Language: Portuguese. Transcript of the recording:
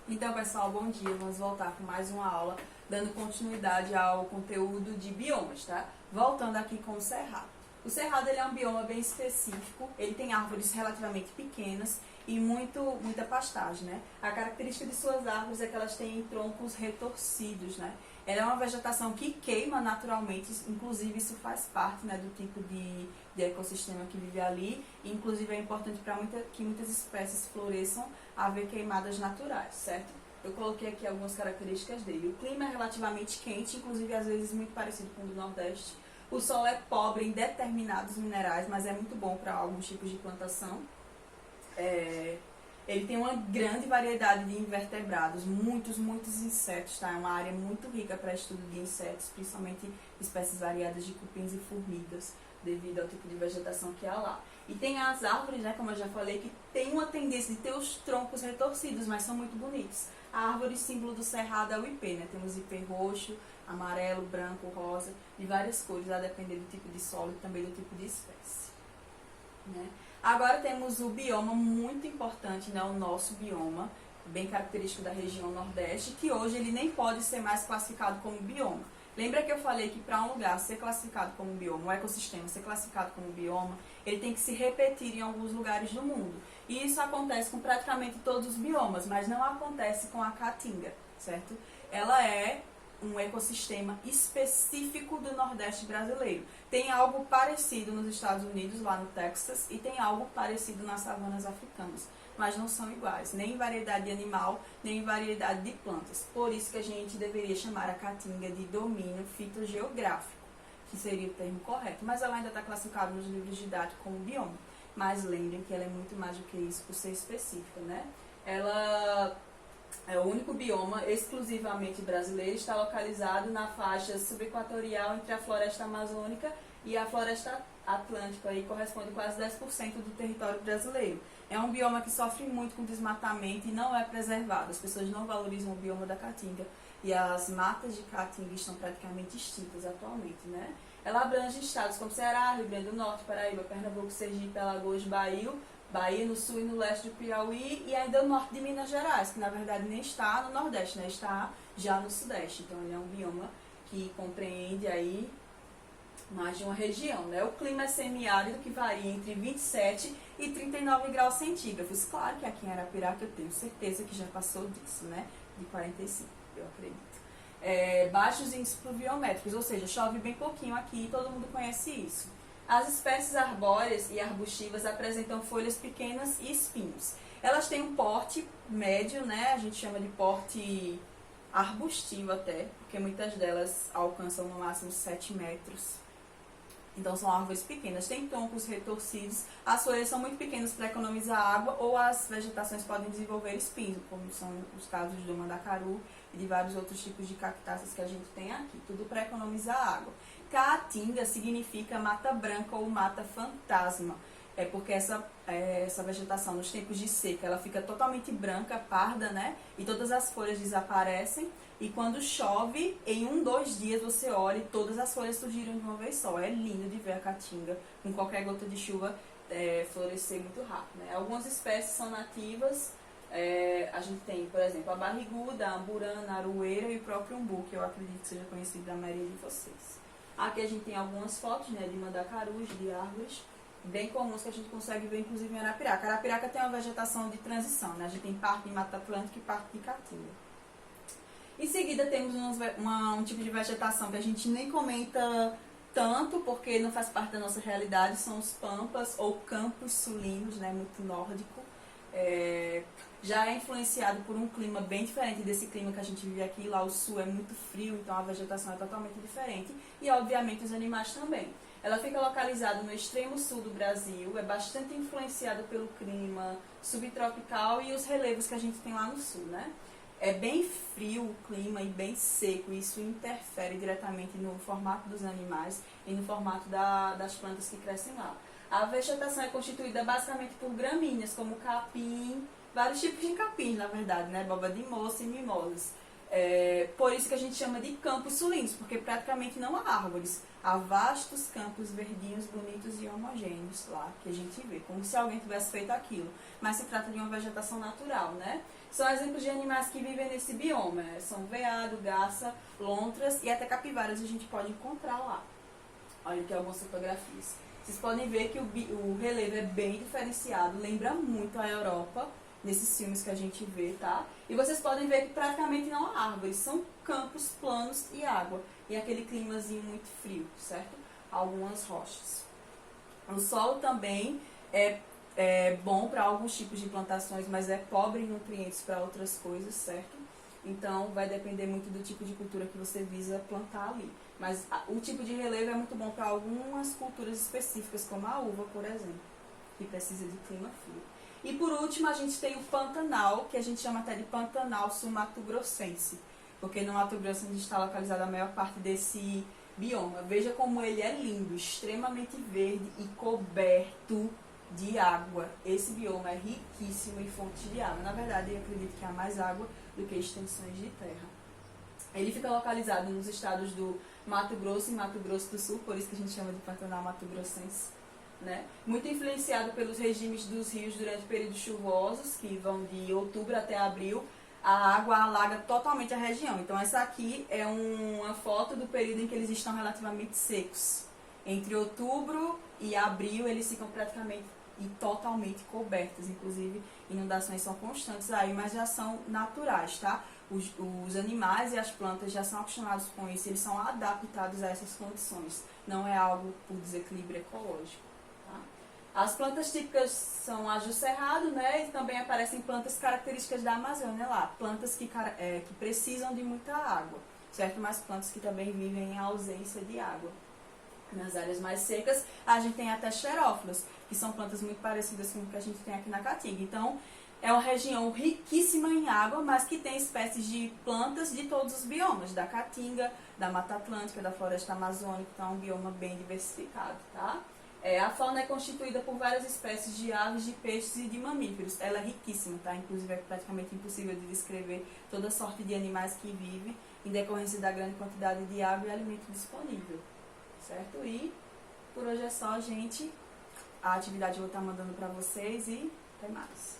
Então, pessoal, bom dia. Vamos voltar com mais uma aula, dando continuidade ao conteúdo de biomas, tá? Voltando aqui com o cerrado. O cerrado ele é um bioma bem específico, ele tem árvores relativamente pequenas e muita pastagem, né? A característica de suas árvores é que elas têm troncos retorcidos, né? Ela é uma vegetação que queima naturalmente, inclusive isso faz parte, né, do tipo de ecossistema que vive ali, e inclusive é importante para que muitas espécies floresçam a haver queimadas naturais, certo? Eu coloquei aqui algumas características dele. O clima é relativamente quente, inclusive às vezes muito parecido com o do Nordeste. O solo é pobre em determinados minerais, mas é muito bom para alguns tipos de plantação. Ele tem uma grande variedade de invertebrados, muitos insetos, tá? É uma área muito rica para estudo de insetos, principalmente espécies variadas de cupins e formigas, devido ao tipo de vegetação que há lá. E tem as árvores, né, como eu já falei, que tem uma tendência de ter os troncos retorcidos, mas são muito bonitos. A árvore símbolo do cerrado é o ipê, né? Temos ipê roxo, amarelo, branco, rosa, de várias cores, a depender do tipo de solo e também do tipo de espécie, né? Agora temos o bioma muito importante, né, o nosso bioma, bem característico da região Nordeste, que hoje ele nem pode ser mais classificado como bioma. Lembra que eu falei que para um lugar ser classificado como bioma, um ecossistema ser classificado como bioma, ele tem que se repetir em alguns lugares do mundo. E isso acontece com praticamente todos os biomas, mas não acontece com a caatinga, certo? Ela é um ecossistema específico do Nordeste brasileiro. Tem algo parecido nos Estados Unidos, lá no Texas, e tem algo parecido nas savanas africanas, mas não são iguais, nem em variedade de animal, nem em variedade de plantas. Por isso que a gente deveria chamar a caatinga de domínio fitogeográfico, que seria o termo correto, mas ela ainda está classificada nos livros didáticos como bioma. Mas lembrem que ela é muito mais do que isso por ser específica, né? Ela é o único bioma exclusivamente brasileiro, está localizado na faixa subequatorial entre a floresta amazônica e a floresta atlântica, e corresponde quase 10% do território brasileiro. É um bioma que sofre muito com desmatamento e não é preservado. As pessoas não valorizam o bioma da caatinga e as matas de caatinga estão praticamente extintas atualmente, né? Ela abrange estados como Ceará, Rio Grande do Norte, Paraíba, Pernambuco, Sergipe, Alagoas, Bahia no sul e no leste do Piauí e ainda o norte de Minas Gerais, que na verdade nem está no Nordeste, né? Está já no Sudeste. Então ele é um bioma que compreende aí mais de uma região, né? O clima é semiárido, que varia entre 27 e 39 graus centígrados. Claro que aqui em Arapiraca eu tenho certeza que já passou disso, né? De 45, eu acredito. Baixos índices pluviométricos, ou seja, chove bem pouquinho aqui e todo mundo conhece isso. As espécies arbóreas e arbustivas apresentam folhas pequenas e espinhos. Elas têm um porte médio, né? A gente chama de porte arbustivo até, porque muitas delas alcançam no máximo 7 metros. Então são árvores pequenas, têm troncos retorcidos, as folhas são muito pequenas para economizar água, ou as vegetações podem desenvolver espinhos, como são os casos do mandacaru e de vários outros tipos de cactáceas que a gente tem aqui, tudo para economizar água. Caatinga significa mata branca ou mata fantasma, porque essa vegetação nos tempos de seca ela fica totalmente branca, parda, né? E todas as folhas desaparecem. E quando chove, em 2 dias você olha e todas as folhas surgiram de uma vez só. É lindo de ver a caatinga com qualquer gota de chuva florescer muito rápido, né? Algumas espécies são nativas. A gente tem, por exemplo, a barriguda, a amburana, a aroeira e o próprio umbu, que eu acredito que seja conhecido da maioria de vocês. Aqui a gente tem algumas fotos, né, de mandacarus, de árvores bem comuns que a gente consegue ver inclusive em Arapiraca. Arapiraca tem uma vegetação de transição, né? A gente tem parte de Mata Atlântica e parte de caatinga. Em seguida temos um tipo de vegetação que a gente nem comenta tanto, porque não faz parte da nossa realidade, são os pampas ou campos sulinos, né, muito nórdico. Já é influenciado por um clima bem diferente desse clima que a gente vive aqui. Lá o sul é muito frio, então a vegetação é totalmente diferente. E obviamente os animais também. Ela fica localizada no extremo sul do Brasil, é bastante influenciada pelo clima subtropical e os relevos que a gente tem lá no sul, né? É bem frio o clima e bem seco, e isso interfere diretamente no formato dos animais e no formato das plantas que crescem lá. A vegetação é constituída basicamente por gramíneas, como capim, vários tipos de capim, na verdade, né? Boba de moça e mimosas. Por isso que a gente chama de campos sulinos, porque praticamente não há árvores. Há vastos campos verdinhos, bonitos e homogêneos lá, que a gente vê, como se alguém tivesse feito aquilo. Mas se trata de uma vegetação natural, né? São exemplos de animais que vivem nesse bioma. São veado, garça, lontras e até capivaras a gente pode encontrar lá. Olha aqui algumas fotografias. Vocês podem ver que o relevo é bem diferenciado, lembra muito a Europa, nesses filmes que a gente vê, tá? E vocês podem ver que praticamente não há árvores, são campos planos e água. E aquele climazinho muito frio, certo? Algumas rochas. O solo também é bom para alguns tipos de plantações, mas é pobre em nutrientes para outras coisas, certo? Então vai depender muito do tipo de cultura que você visa plantar ali. Mas o tipo de relevo é muito bom para algumas culturas específicas, como a uva, por exemplo, que precisa de clima frio. E por último, a gente tem o Pantanal, que a gente chama até de Pantanal sul-mato-grossense, porque no Mato Grosso a gente está localizada a maior parte desse bioma. Veja como ele é lindo, extremamente verde e coberto de água. Esse bioma é riquíssimo em fontes de água. Na verdade, eu acredito que há mais água do que extensões de terra. Ele fica localizado nos estados do Mato Grosso e Mato Grosso do Sul, por isso que a gente chama de Pantanal mato-grossense. Né? Muito influenciado pelos regimes dos rios durante períodos chuvosos, que vão de outubro até abril, a água alaga totalmente a região. Então essa aqui é uma foto do período em que eles estão relativamente secos. Entre outubro e abril eles ficam praticamente e totalmente cobertos, inclusive inundações são constantes aí, mas já são naturais, tá? Os animais e as plantas já são acostumados com isso, eles são adaptados a essas condições, não é algo por desequilíbrio ecológico. As plantas típicas são a Juscerrado, né? E também aparecem plantas características da Amazônia lá. Plantas que precisam de muita água, certo? Mas plantas que também vivem em ausência de água. Nas áreas mais secas, a gente tem até xerófilos, que são plantas muito parecidas com o que a gente tem aqui na Caatinga. Então, é uma região riquíssima em água, mas que tem espécies de plantas de todos os biomas, da Caatinga, da Mata Atlântica, da Floresta Amazônica. Então, é um bioma bem diversificado, tá? A fauna é constituída por várias espécies de aves, de peixes e de mamíferos. Ela é riquíssima, tá? Inclusive é praticamente impossível de descrever toda sorte de animais que vivem em decorrência da grande quantidade de água e alimento disponível, certo? E por hoje é só, gente. A atividade eu vou estar mandando para vocês e até mais.